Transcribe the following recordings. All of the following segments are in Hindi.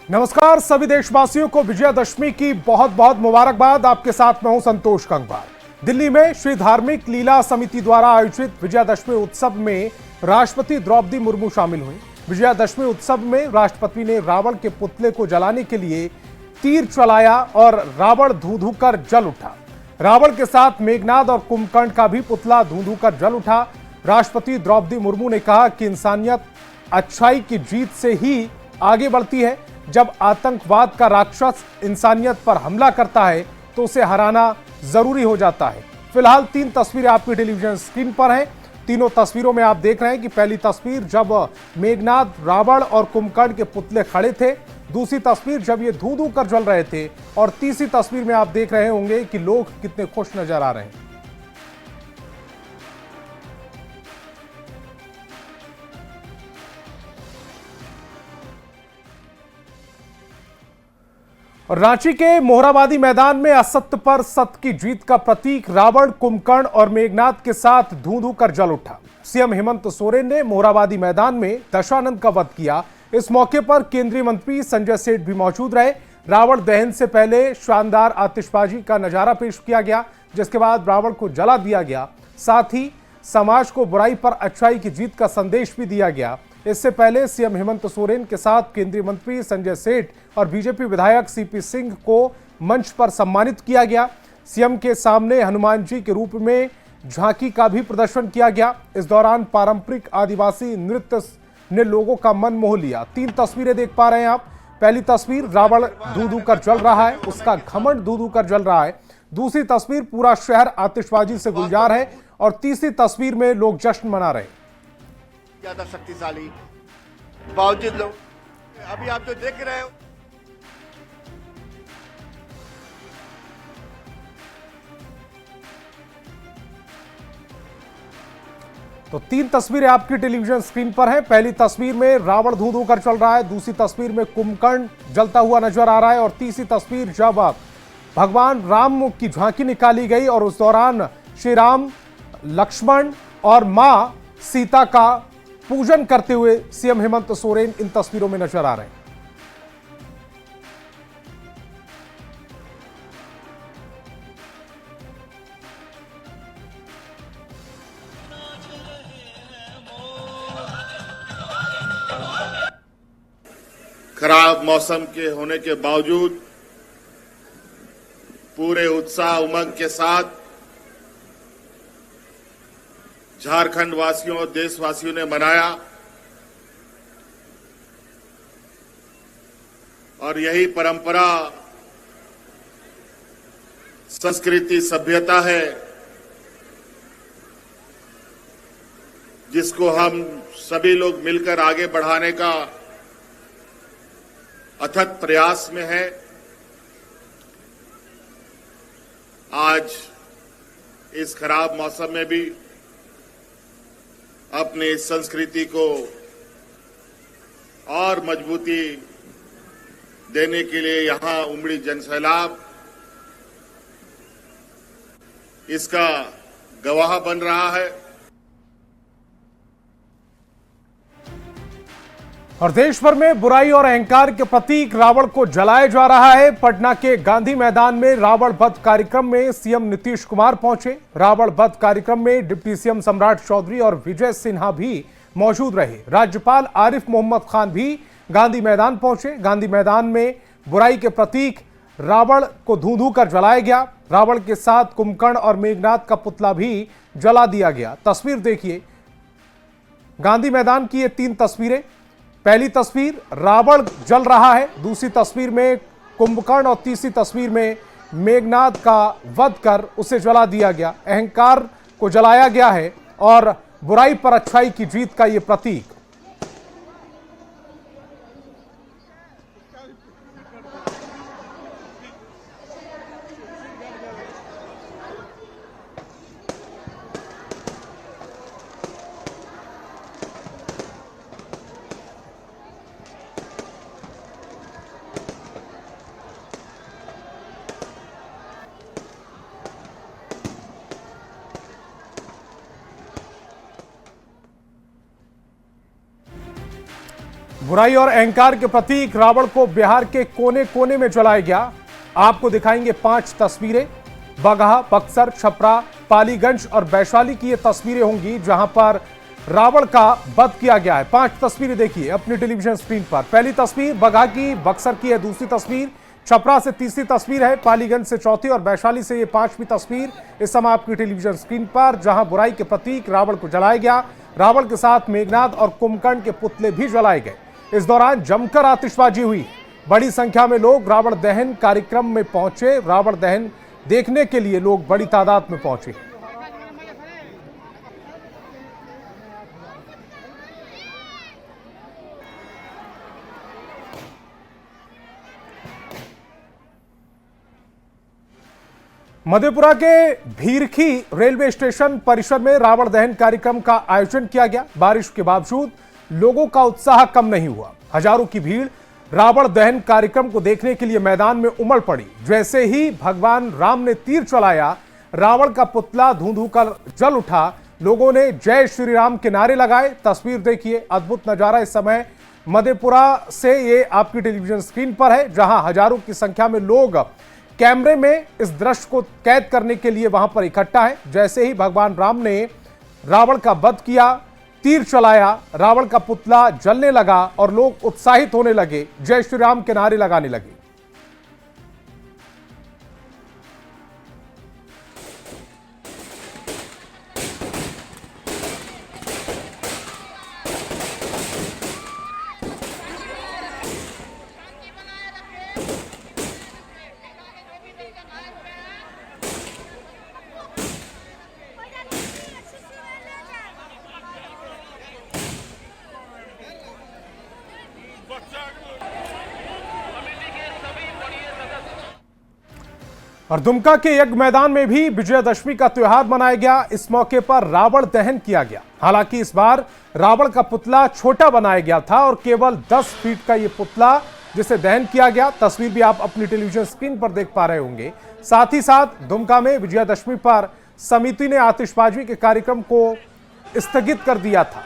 नमस्कार सभी देशवासियों को विजयादशमी की बहुत बहुत मुबारकबाद। आपके साथ मैं हूं संतोष गंगवार। दिल्ली में श्री धार्मिक लीला समिति द्वारा आयोजित विजयादशमी उत्सव में राष्ट्रपति द्रौपदी मुर्मू शामिल हुई। विजयादशमी उत्सव में राष्ट्रपति ने रावण के पुतले को जलाने के लिए तीर चलाया और रावण धू धू कर जल उठा। रावण के साथ मेघनाद और कुंभकर्ण का भी पुतला धू धू कर जल उठा। राष्ट्रपति द्रौपदी मुर्मू ने कहा कि इंसानियत अच्छाई की जीत से ही आगे बढ़ती है। जब आतंकवाद का राक्षस इंसानियत पर हमला करता है तो उसे हराना जरूरी हो जाता है। फिलहाल 3 तस्वीरें आपकी टेलीविजन स्क्रीन पर हैं। तीनों तस्वीरों में आप देख रहे हैं कि पहली तस्वीर जब मेघनाद, रावण और कुंभकर्ण के पुतले खड़े थे, दूसरी तस्वीर जब ये धू धू कर जल रहे थे, और तीसरी तस्वीर में आप देख रहे होंगे कि लोग कितने खुश नजर आ रहे हैं। और रांची के मोहराबादी मैदान में असत्य पर सत्य की जीत का प्रतीक रावण, कुंभकर्ण और मेघनाद के साथ धू धू कर जल उठा। सीएम हेमंत सोरेन ने मोहराबादी मैदान में दशानंद का वध किया। इस मौके पर केंद्रीय मंत्री संजय सेठ भी मौजूद रहे। रावण दहन से पहले शानदार आतिशबाजी का नजारा पेश किया गया, जिसके बाद रावण को जला दिया गया। साथ ही समाज को बुराई पर अच्छाई की जीत का संदेश भी दिया गया। इससे पहले सीएम हेमंत सोरेन के साथ केंद्रीय मंत्री संजय सेठ और बीजेपी विधायक सीपी सिंह को मंच पर सम्मानित किया गया। सीएम के सामने हनुमान जी के रूप में झांकी का भी प्रदर्शन किया गया। इस दौरान पारंपरिक आदिवासी नृत्य ने लोगों का मन मोह लिया। 3 तस्वीरें देख पा रहे हैं आप। पहली तस्वीर रावण धू धू कर जल रहा है, उसका घमंड धू धू कर जल रहा है। दूसरी तस्वीर पूरा शहर आतिशबाजी से गुलजार है, और तीसरी तस्वीर में लोग जश्न मना रहे हैं। ज्यादा शक्तिशाली बावजूद लोग अभी आप जो देख रहे हो, तो 3 तस्वीरें आपकी टेलीविजन स्क्रीन पर हैं। पहली तस्वीर में रावण धू धू कर चल रहा है, दूसरी तस्वीर में कुंभकर्ण जलता हुआ नजर आ रहा है, और तीसरी तस्वीर जब भगवान राम की झांकी निकाली गई और उस दौरान श्री राम, लक्ष्मण और मां सीता का पूजन करते हुए सीएम हेमंत सोरेन इन तस्वीरों में नजर आ रहे हैं। खराब मौसम के होने के बावजूद पूरे उत्साह उमंग के साथ झारखंड वासियों और देशवासियों ने मनाया, और यही परंपरा, संस्कृति, सभ्यता है जिसको हम सभी लोग मिलकर आगे बढ़ाने का अथक प्रयास में है। आज इस खराब मौसम में भी अपनी संस्कृति को और मजबूती देने के लिए यहां उमड़ी जनसैलाब इसका गवाह बन रहा है। और देश भर में बुराई और अहंकार के प्रतीक रावण को जलाया जा रहा है। पटना के गांधी मैदान में रावण वध कार्यक्रम में सीएम नीतीश कुमार पहुंचे। रावण वध कार्यक्रम में डिप्टी सीएम सम्राट चौधरी और विजय सिन्हा भी मौजूद रहे। राज्यपाल आरिफ मोहम्मद खान भी गांधी मैदान पहुंचे। गांधी मैदान में बुराई के प्रतीक रावण को धू धू कर जलाया गया। रावण के साथ कुंभकर्ण और मेघनाद का पुतला भी जला दिया गया। तस्वीर देखिए, गांधी मैदान की ये 3 तस्वीरें। पहली तस्वीर रावण जल रहा है, दूसरी तस्वीर में कुंभकर्ण और तीसरी तस्वीर में मेघनाद का वध कर उसे जला दिया गया। अहंकार को जलाया गया है और बुराई पर अच्छाई की जीत का यह प्रतीक। बुराई और अहंकार के प्रतीक रावण को बिहार के कोने कोने में जलाया गया। आपको दिखाएंगे 5 तस्वीरें। बगहा, बक्सर, छपरा, पालीगंज और वैशाली की ये तस्वीरें होंगी जहां पर रावण का वध किया गया है। 5 तस्वीरें देखिए अपनी टेलीविजन स्क्रीन पर। पहली तस्वीर बगहा की, बक्सर की है दूसरी तस्वीर, छपरा से तीसरी तस्वीर है, पालीगंज से चौथी और वैशाली से ये 5वीं तस्वीर इस समय आपकी टेलीविजन स्क्रीन पर, जहां बुराई के प्रतीक रावण को जलाया गया। रावण के साथ मेघनाद और कुंभकर्ण के पुतले भी जलाए गए। इस दौरान जमकर आतिशबाजी हुई। बड़ी संख्या में लोग रावण दहन कार्यक्रम में पहुंचे। रावण दहन देखने के लिए लोग बड़ी तादाद में पहुंचे। मधेपुरा के भीरखी रेलवे स्टेशन परिसर में रावण दहन कार्यक्रम का आयोजन किया गया। बारिश के बावजूद लोगों का उत्साह कम नहीं हुआ। हजारों की भीड़ रावण दहन कार्यक्रम को देखने के लिए मैदान में उमड़ पड़ी। जैसे ही भगवान राम ने तीर चलाया, रावण का पुतला धूं धूं कर जल उठा। लोगों ने जय श्री राम के नारे लगाए। तस्वीर देखिए, अद्भुत नजारा इस समय मधेपुरा से ये आपकी टेलीविजन स्क्रीन पर है, जहां हजारों की संख्या में लोग कैमरे में इस दृश्य को कैद करने के लिए वहां पर इकट्ठा है। जैसे ही भगवान राम ने रावण का वध किया, तीर चलाया, रावण का पुतला जलने लगा और लोग उत्साहित होने लगे, जय श्री राम के नारे लगाने लगे। और दुमका के यज्ञ मैदान में भी विजयदशमी का त्योहार मनाया गया। इस मौके पर रावण दहन किया गया। हालांकि इस बार रावण का पुतला छोटा बनाया गया था और केवल 10 फीट का यह पुतला जिसे दहन किया गया। तस्वीर भी आप अपनी टेलीविजन स्क्रीन पर देख पा रहे होंगे। साथ ही साथ दुमका में विजयदशमी पर समिति ने आतिशबाजी के कार्यक्रम को स्थगित कर दिया था।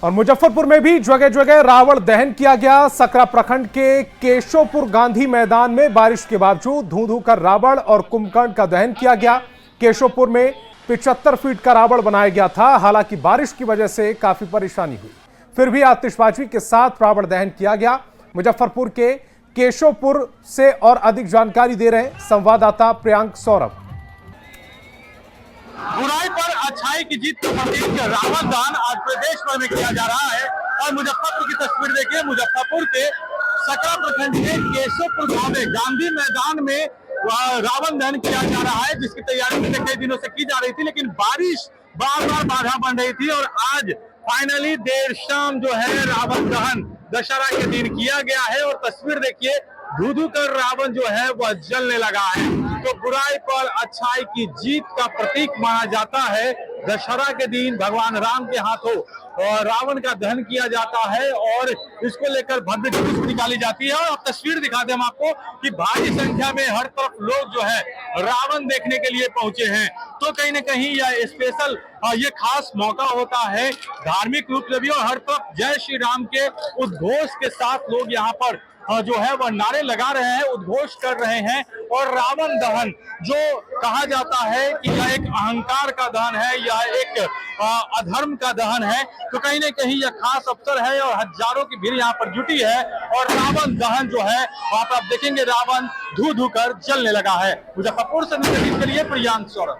और मुजफ्फरपुर में भी जगह जगह रावण दहन किया गया। सकरा प्रखंड के केशवपुर गांधी मैदान में बारिश के बावजूद धूं धूं कर रावण और कुंभकर्ण का दहन किया गया। केशवपुर में 75 फीट का रावण बनाया गया था। हालांकि बारिश की वजह से काफी परेशानी हुई, फिर भी आतिशबाजी के साथ रावण दहन किया गया। मुजफ्फरपुर के केशवपुर से और अधिक जानकारी दे रहे हैं संवाददाता प्रियांक सौरभ। बुराई पर अच्छाई की जीत का प्रतीक रावण दहन आज प्रदेश भर में किया जा रहा है। और मुजफ्फरपुर की तस्वीर देखिए, मुजफ्फरपुर के सकरा प्रखंड के केशवपुर गांव में गांधी मैदान में रावण दहन किया जा रहा है, जिसकी तैयारी पिछले कई दिनों से की जा रही थी, लेकिन बारिश बार बार बाधा बन रही थी। और आज फाइनली देर शाम जो है रावण दहन दशहरा के दिन किया गया है। और तस्वीर देखिए, धू धू कर रावण जो है वह जलने लगा है। तो बुराई पर अच्छाई की जीत का प्रतीक माना जाता है। दशहरा के दिन भगवान राम के हाथों और रावण का दहन किया जाता है और इसको लेकर भव्य जुलूस निकाली जाती है। और अब तस्वीर दिखाते हम आपको कि भारी संख्या में हर तरफ लोग जो है रावण देखने के लिए पहुंचे हैं। तो कहीं ना कहीं यह स्पेशल ये खास मौका होता है धार्मिक रूप से भी। और हर तरफ जय श्री राम के उद्घोष के साथ लोग यहाँ पर जो है वह नारे लगा रहे हैं, उद्घोष कर रहे हैं। और रावण दहन जो कहा जाता है कि यह एक अहंकार का दहन है, यह एक अधर्म का दहन है, तो कहीं ना कहीं यह खास अवसर है और हजारों की भीड़ यहाँ पर जुटी है। और रावण दहन जो है वहां पर आप देखेंगे रावण धू धू कर जलने लगा है। मुजफ्फरपुर से के लिए प्रियांक सौरभ।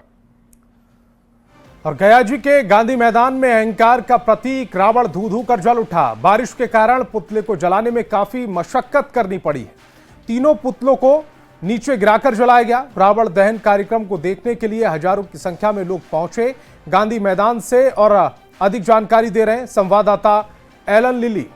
और गया जी के गांधी मैदान में अहंकार का प्रतीक रावण धू धू कर जल उठा। बारिश के कारण पुतले को जलाने में काफी मशक्कत करनी पड़ी है। तीनों पुतलों को नीचे गिराकर जलाया गया। रावण दहन कार्यक्रम को देखने के लिए हजारों की संख्या में लोग पहुंचे गांधी मैदान से। और अधिक जानकारी दे रहे हैं संवाददाता एलन लिली।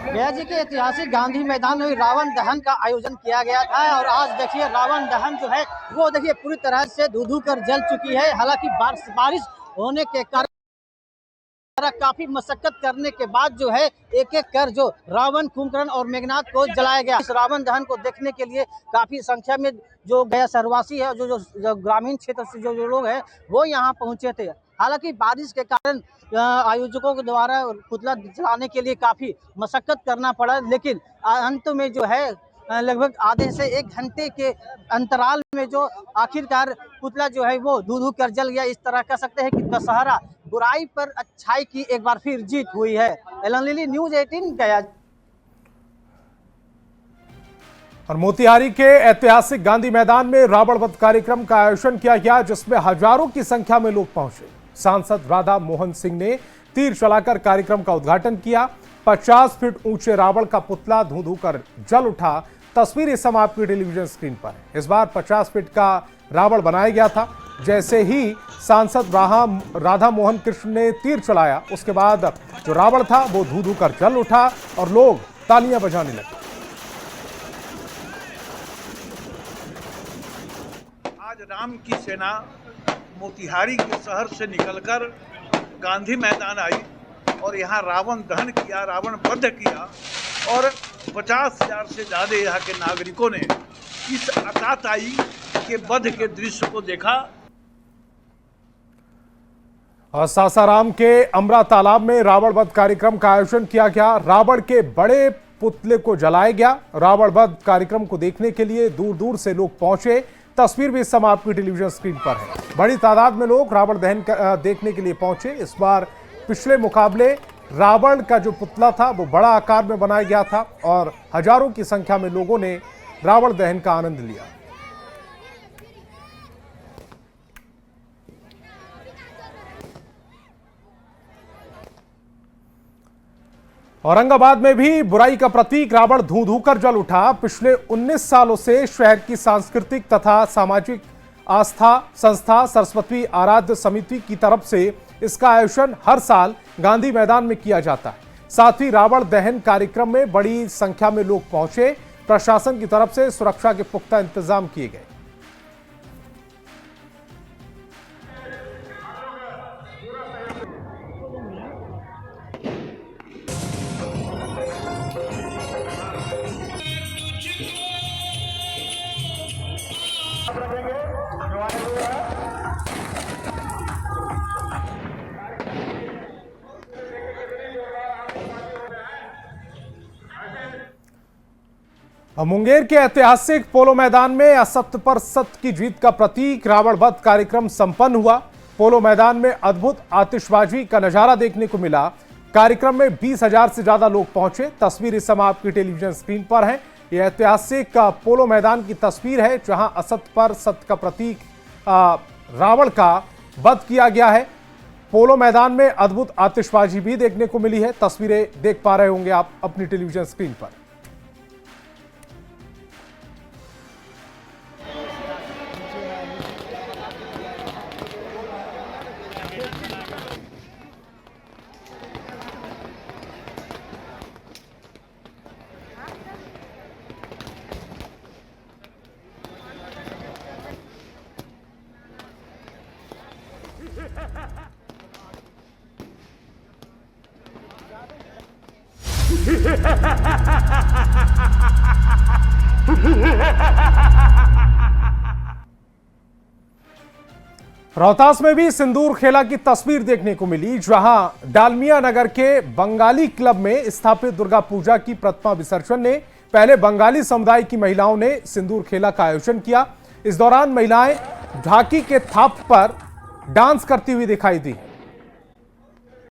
गया जी के ऐतिहासिक गांधी मैदान में रावण दहन का आयोजन किया गया था। और आज देखिए रावण दहन जो है वो देखिए पूरी तरह से धू धू कर जल चुकी है। हालांकि बारिश होने के कारण काफी मशक्कत करने के बाद जो है एक एक कर जो रावण, कुंभकर्ण और मेघनाथ को जलाया गया। इस रावण दहन को देखने के लिए काफी संख्या में जो गया शहरवासी है, जो ग्रामीण क्षेत्र से जो लोग हैं वो यहाँ पहुंचे थे। हालांकि बारिश के कारण आयोजकों के द्वारा पुतला जलाने के लिए काफी मशक्कत करना पड़ा, लेकिन अंत में जो है लगभग आधे से 1 घंटे के अंतराल में जो आखिरकार पुतला जो है वो धू कर जल गया। इस तरह कह सकते हैं कि दशहरा बुराई पर अच्छाई की एक बार फिर जीत हुई है। एलन लिली, न्यूज़ 18 गया। और मोतिहारी के ऐतिहासिक गांधी मैदान में रावण वध कार्यक्रम का आयोजन किया गया, जिसमें हजारों की संख्या में लोग पहुंचे। सांसद राधा मोहन सिंह ने तीर चलाकर कार्यक्रम का उद्घाटन किया। 50 फीट ऊंचे रावण का पुतला धू कर जल उठा। तस्वीर इस समय आपकी टेलीविजन स्क्रीन पर है। इस बार 50 फीट का रावण बनाया गया था। जैसे ही सांसद राधा मोहन कृष्ण ने तीर चलाया, उसके बाद जो रावण था वो धू कर जल उठा और लोग तालियां बजाने लगे। आज राम की सेना मोतिहारी के शहर से निकलकर गांधी मैदान आई और यहाँ रावण दहन किया, रावण वध किया और 50,000 से ज्यादा यहाँ के नागरिकों ने इस आताताई के वध के दृश्य को देखा। और सासाराम के अमरा तालाब में रावण वध कार्यक्रम का आयोजन किया गया। रावण के बड़े पुतले को जलाया गया। रावण वध कार्यक्रम को देखने के लिए दूर दूर से लोग पहुंचे। तस्वीर भी इस समय आपकी टेलीविजन स्क्रीन पर है। बड़ी तादाद में लोग रावण दहन देखने के लिए पहुंचे। इस बार पिछले मुकाबले रावण का जो पुतला था वो बड़ा आकार में बनाया गया था और हजारों की संख्या में लोगों ने रावण दहन का आनंद लिया। औरंगाबाद में भी बुराई का प्रतीक रावण धू कर जल उठा। पिछले 19 सालों से शहर की सांस्कृतिक तथा सामाजिक आस्था संस्था सरस्वती आराध्य समिति की तरफ से इसका आयोजन हर साल गांधी मैदान में किया जाता है। साथ ही रावण दहन कार्यक्रम में बड़ी संख्या में लोग पहुंचे। प्रशासन की तरफ से सुरक्षा के पुख्ता इंतजाम किए गए। मुंगेर के ऐतिहासिक पोलो मैदान में असत्य पर सत्य की जीत का प्रतीक रावण वध कार्यक्रम संपन्न हुआ। पोलो मैदान में अद्भुत आतिशबाजी का नजारा देखने को मिला। कार्यक्रम में 20,000 से ज्यादा लोग पहुंचे। तस्वीर इस समय आपकी टेलीविजन स्क्रीन पर है। यह ऐतिहासिक पोलो मैदान की तस्वीर है, जहां असत्य पर सत्य का प्रतीक रावण का वध किया गया है। पोलो मैदान में अद्भुत आतिशबाजी भी देखने को मिली है। तस्वीरें देख पा रहे होंगे आप अपनी टेलीविजन स्क्रीन पर। रोहतास में भी सिंदूर खेला की तस्वीर देखने को मिली, जहां डालमिया नगर के बंगाली क्लब में स्थापित दुर्गा पूजा की प्रतिमा विसर्जन ने पहले बंगाली समुदाय की महिलाओं ने सिंदूर खेला का आयोजन किया। इस दौरान महिलाएं ढाकी के थाप पर डांस करती हुई दिखाई दी।